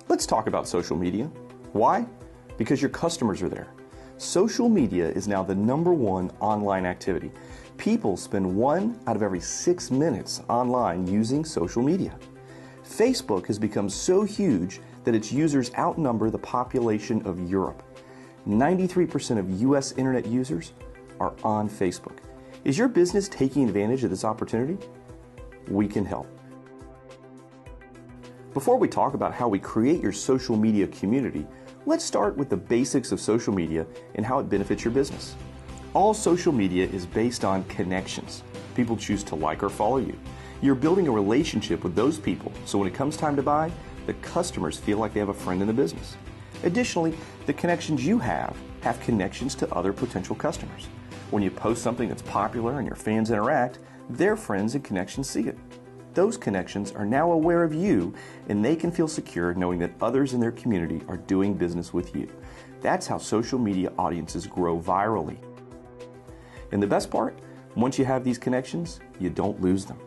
Let's talk about social media. Why? Because your customers are there. Social media is now the #1 online activity. People spend 1 out of every 6 minutes online using social media. Facebook has become so huge that its users outnumber the population of Europe. 93% of US internet users are on Facebook. Is your business taking advantage of this opportunity? We can help. Before we talk about how we create your social media community, let's start with the basics of social media and how it benefits your business. All social media is based on connections. People choose to like or follow you. You're building a relationship with those people, so when it comes time to buy, the customers feel like they have a friend in the business. Additionally, the connections you have connections to other potential customers. When you post something that's popular and your fans interact, their friends and connections see it. Those connections are now aware of you, and they can feel secure knowing that others in their community are doing business with you. That's how social media audiences grow virally. And the best part, once you have these connections, you don't lose them.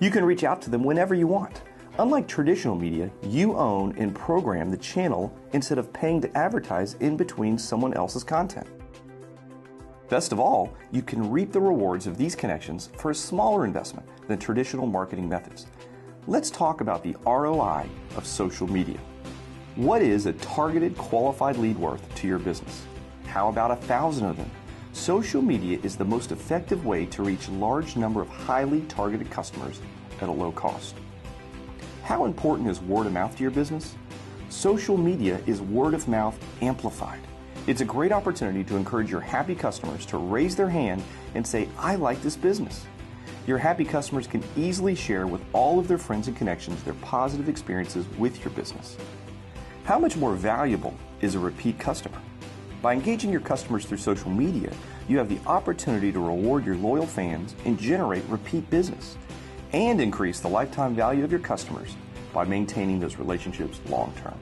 You can reach out to them whenever you want. Unlike traditional media, you own and program the channel instead of paying to advertise in between someone else's content. Best of all, you can reap the rewards of these connections for a smaller investment than traditional marketing methods. Let's talk about the ROI of social media. What is a targeted qualified lead worth to your business? How about 1,000 of them? Social media is the most effective way to reach a large number of highly targeted customers at a low cost. How important is word of mouth to your business? Social media is word of mouth amplified. It's a great opportunity to encourage your happy customers to raise their hand and say, "I like this business." Your happy customers can easily share with all of their friends and connections their positive experiences with your business. How much more valuable is a repeat customer? By engaging your customers through social media, you have the opportunity to reward your loyal fans and generate repeat business, and increase the lifetime value of your customers by maintaining those relationships long term.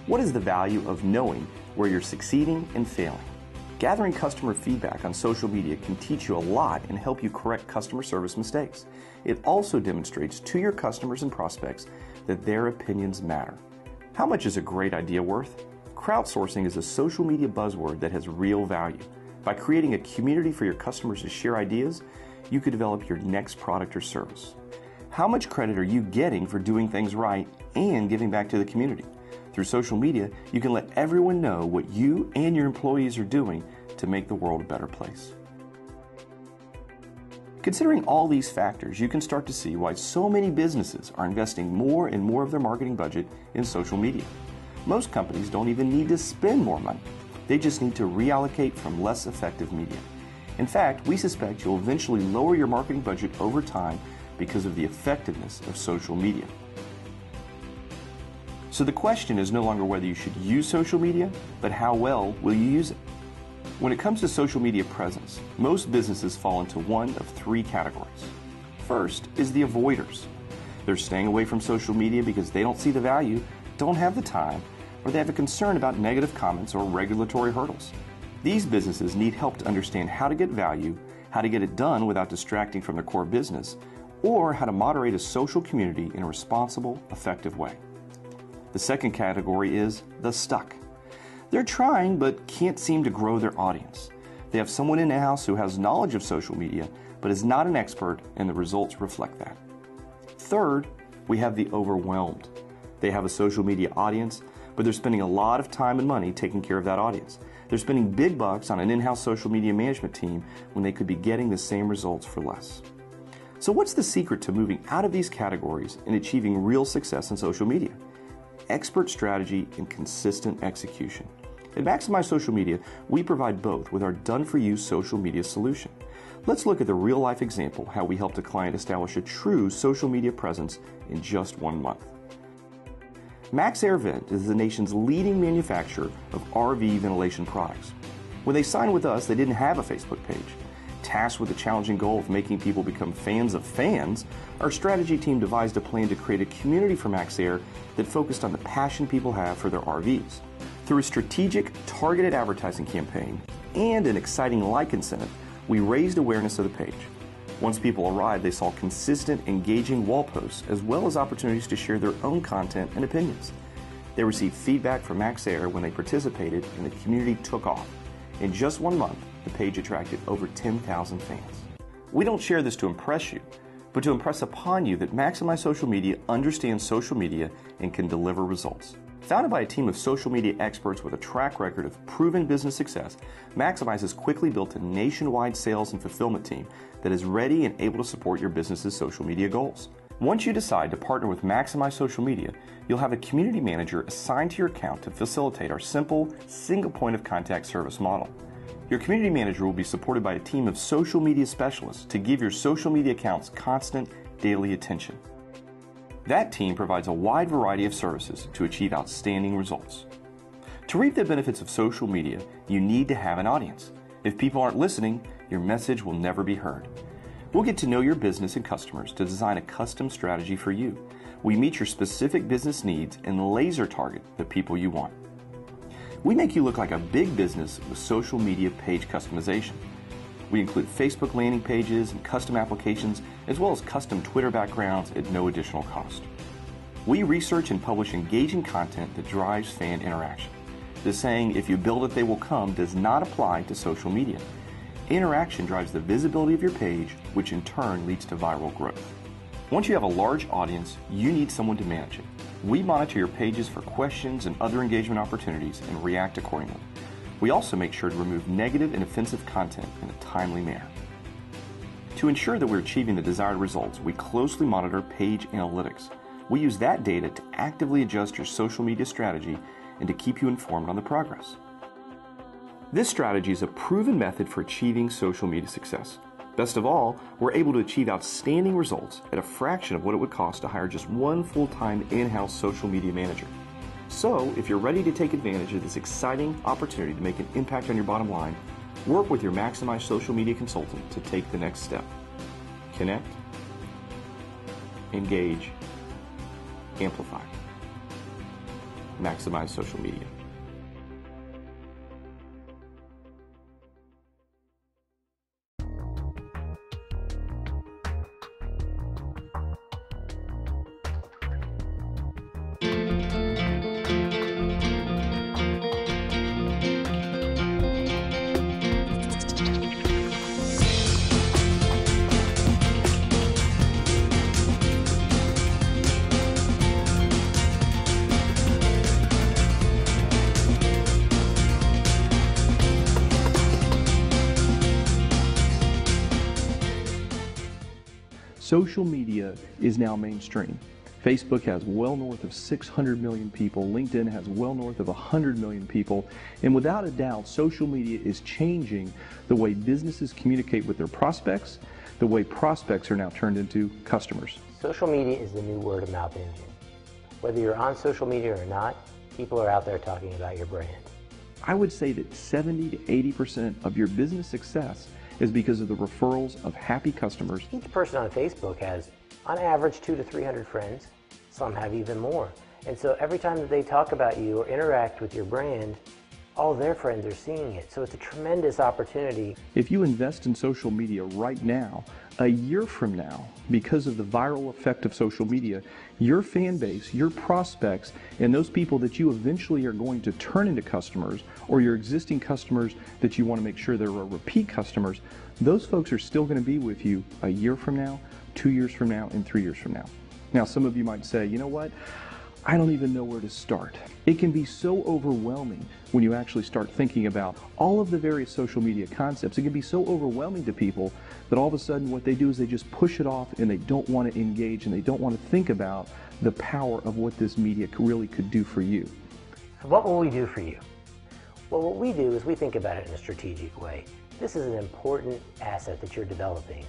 What is the value of knowing where you're succeeding and failing? Gathering customer feedback on social media can teach you a lot and help you correct customer service mistakes. It also demonstrates to your customers and prospects that their opinions matter. How much is a great idea worth? Crowdsourcing is a social media buzzword that has real value. By creating a community for your customers to share ideas, you could develop your next product or service. How much credit are you getting for doing things right and giving back to the community? Through social media, you can let everyone know what you and your employees are doing to make the world a better place. Considering all these factors, you can start to see why so many businesses are investing more and more of their marketing budget in social media. Most companies don't even need to spend more money. They just need to reallocate from less effective media. In fact, we suspect you'll eventually lower your marketing budget over time because of the effectiveness of social media. So the question is no longer whether you should use social media, but how well will you use it? When it comes to social media presence, most businesses fall into one of 3 categories. First is the avoiders. They're staying away from social media because they don't see the value, don't have the time, or they have a concern about negative comments or regulatory hurdles. These businesses need help to understand how to get value, how to get it done without distracting from their core business, or how to moderate a social community in a responsible, effective way. The second category is the stuck. They're trying but can't seem to grow their audience. They have someone in-house who has knowledge of social media but is not an expert, and the results reflect that. Third, we have the overwhelmed. They have a social media audience, but they're spending a lot of time and money taking care of that audience. They're spending big bucks on an in-house social media management team when they could be getting the same results for less. So what's the secret to moving out of these categories and achieving real success in social media? Expert strategy and consistent execution. At Maximize Social Media, we provide both with our done-for-you social media solution. Let's look at the real-life example how we helped a client establish a true social media presence in just 1 month. Maxair Vent is the nation's leading manufacturer of RV ventilation products. When they signed with us, they didn't have a Facebook page. Tasked with the challenging goal of making people become fans of fans, our strategy team devised a plan to create a community for Maxair that focused on the passion people have for their RVs. Through a strategic, targeted advertising campaign and an exciting like incentive, we raised awareness of the page. Once people arrived, they saw consistent, engaging wall posts, as well as opportunities to share their own content and opinions. They received feedback from MaxAir when they participated, and the community took off. In just 1 month, the page attracted over 10,000 fans. We don't share this to impress you, but to impress upon you that Maximize Social Media understands social media and can deliver results. Founded by a team of social media experts with a track record of proven business success, Maximize has quickly built a nationwide sales and fulfillment team that is ready and able to support your business's social media goals. Once you decide to partner with Maximize Social Media, you'll have a community manager assigned to your account to facilitate our simple, single point of contact service model. Your community manager will be supported by a team of social media specialists to give your social media accounts constant, daily attention. That team provides a wide variety of services to achieve outstanding results. To reap the benefits of social media, you need to have an audience. If people aren't listening, your message will never be heard. We'll get to know your business and customers to design a custom strategy for you. We meet your specific business needs and laser target the people you want. We make you look like a big business with social media page customization. We include Facebook landing pages and custom applications, as well as custom Twitter backgrounds at no additional cost. We research and publish engaging content that drives fan interaction. The saying, "If you build it, they will come," does not apply to social media. Interaction drives the visibility of your page, which in turn leads to viral growth. Once you have a large audience, you need someone to manage it. We monitor your pages for questions and other engagement opportunities and react accordingly. We also make sure to remove negative and offensive content in a timely manner. To ensure that we're achieving the desired results, we closely monitor page analytics. We use that data to actively adjust your social media strategy and to keep you informed on the progress. This strategy is a proven method for achieving social media success. Best of all, we're able to achieve outstanding results at a fraction of what it would cost to hire just one full-time in-house social media manager. So, if you're ready to take advantage of this exciting opportunity to make an impact on your bottom line, work with your Maximize Social Media consultant to take the next step. Connect, engage, amplify. Maximize Social Media. Social media is now mainstream. Facebook has well north of 600 million people. LinkedIn has well north of 100 million people. And without a doubt, social media is changing the way businesses communicate with their prospects, the way prospects are now turned into customers. Social media is the new word of mouth engine. Whether you're on social media or not, people are out there talking about your brand. I would say that 70 to 80% of your business success is because of the referrals of happy customers. Each person on Facebook has, on average, 200 to 300 friends. Some have even more. And so every time that they talk about you or interact with your brand, all of their friends are seeing it. So it's a tremendous opportunity. If you invest in social media right now, a year from now, because of the viral effect of social media, your fan base, your prospects, and those people that you eventually are going to turn into customers, or your existing customers that you want to make sure they're repeat customers, those folks are still going to be with you a year from now, 2 years from now, and 3 years from now. Now, some of you might say, you know what? I don't even know where to start. It can be so overwhelming when you actually start thinking about all of the various social media concepts. It can be so overwhelming to people that all of a sudden what they do is they just push it off and they don't want to engage and they don't want to think about the power of what this media really could do for you. What will we do for you? Well, what we do is we think about it in a strategic way. This is an important asset that you're developing.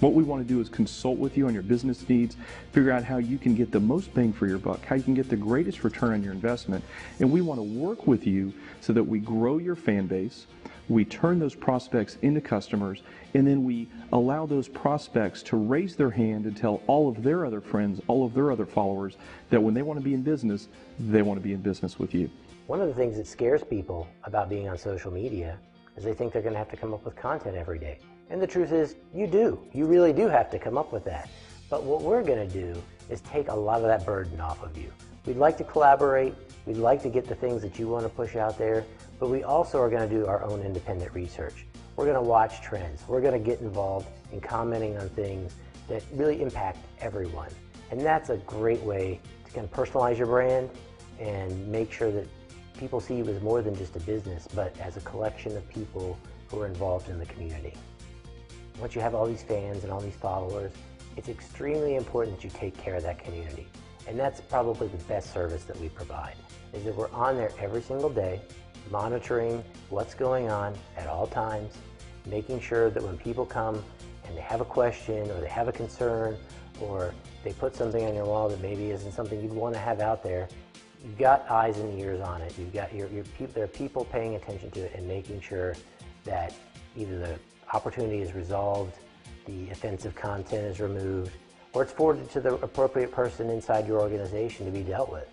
What we want to do is consult with you on your business needs, figure out how you can get the most bang for your buck, how you can get the greatest return on your investment, and we want to work with you so that we grow your fan base, we turn those prospects into customers, and then we allow those prospects to raise their hand and tell all of their other friends, all of their other followers, that when they want to be in business, they want to be in business with you. One of the things that scares people about being on social media is they think they're going to have to come up with content every day. And the truth is, you do. You really do have to come up with that. But what we're going to do is take a lot of that burden off of you. We'd like to collaborate. We'd like to get the things that you want to push out there. But we also are going to do our own independent research. We're going to watch trends. We're going to get involved in commenting on things that really impact everyone. And that's a great way to kind of personalize your brand and make sure that people see you as more than just a business, but as a collection of people who are involved in the community. Once you have all these fans and all these followers, it's extremely important that you take care of that community. And that's probably the best service that we provide, is that we're on there every single day, monitoring what's going on at all times, making sure that when people come and they have a question or they have a concern or they put something on your wall that maybe isn't something you'd want to have out there, you've got eyes and ears on it. You've got there are people paying attention to it and making sure that either the opportunity is resolved, the offensive content is removed, or it's forwarded to the appropriate person inside your organization to be dealt with.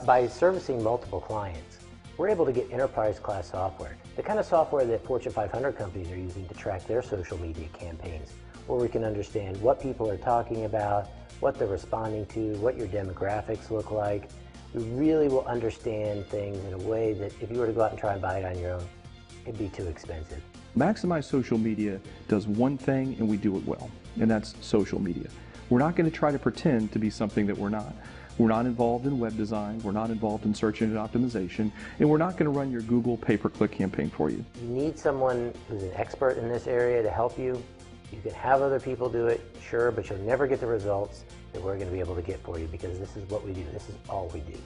By servicing multiple clients, we're able to get enterprise-class software, the kind of software that Fortune 500 companies are using to track their social media campaigns, where we can understand what people are talking about, what they're responding to, what your demographics look like. We really will understand things in a way that if you were to go out and try and buy it on your own, it'd be too expensive. Maximize Social Media does one thing and we do it well, and that's social media. We're not going to try to pretend to be something that we're not. We're not involved in web design, we're not involved in search engine optimization, and we're not going to run your Google pay-per-click campaign for you. You need someone who's an expert in this area to help you. You can have other people do it, sure, but you'll never get the results that we're going to be able to get for you because this is what we do. This is all we do.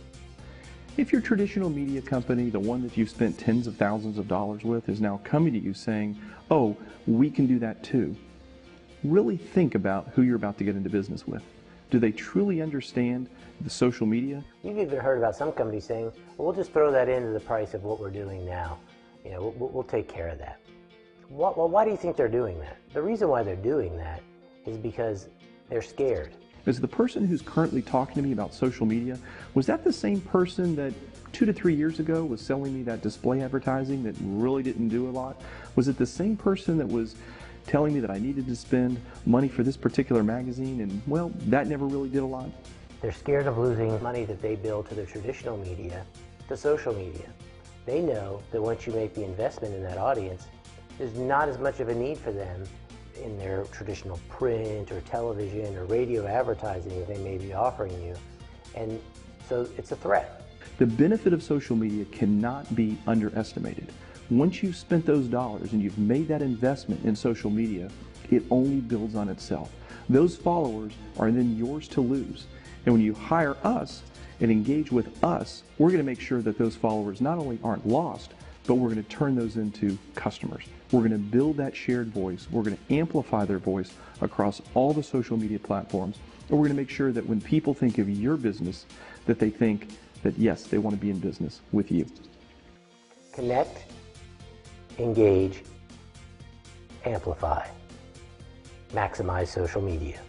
If your traditional media company, the one that you've spent tens of thousands of dollars with, is now coming to you saying, oh, we can do that too, really think about who you're about to get into business with. Do they truly understand the social media? You've even heard about some companies saying, well, we'll just throw that into the price of what we're doing now. You know, we'll take care of that. Well, why do you think they're doing that? The reason why they're doing that is because they're scared. Is the person who's currently talking to me about social media, was that the same person that 2 to 3 years ago was selling me that display advertising that really didn't do a lot? Was it the same person that was telling me that I needed to spend money for this particular magazine and, well, that never really did a lot? They're scared of losing money that they bill to their traditional media to social media. They know that once you make the investment in that audience, there's not as much of a need for them in their traditional print or television or radio advertising that they may be offering you. And so it's a threat. The benefit of social media cannot be underestimated. Once you've spent those dollars and you've made that investment in social media, it only builds on itself. Those followers are then yours to lose. And when you hire us and engage with us, we're going to make sure that those followers not only aren't lost, but we're going to turn those into customers. We're going to build that shared voice. We're going to amplify their voice across all the social media platforms. And we're going to make sure that when people think of your business, that they think that yes, they want to be in business with you. Connect, engage, amplify, maximize social media.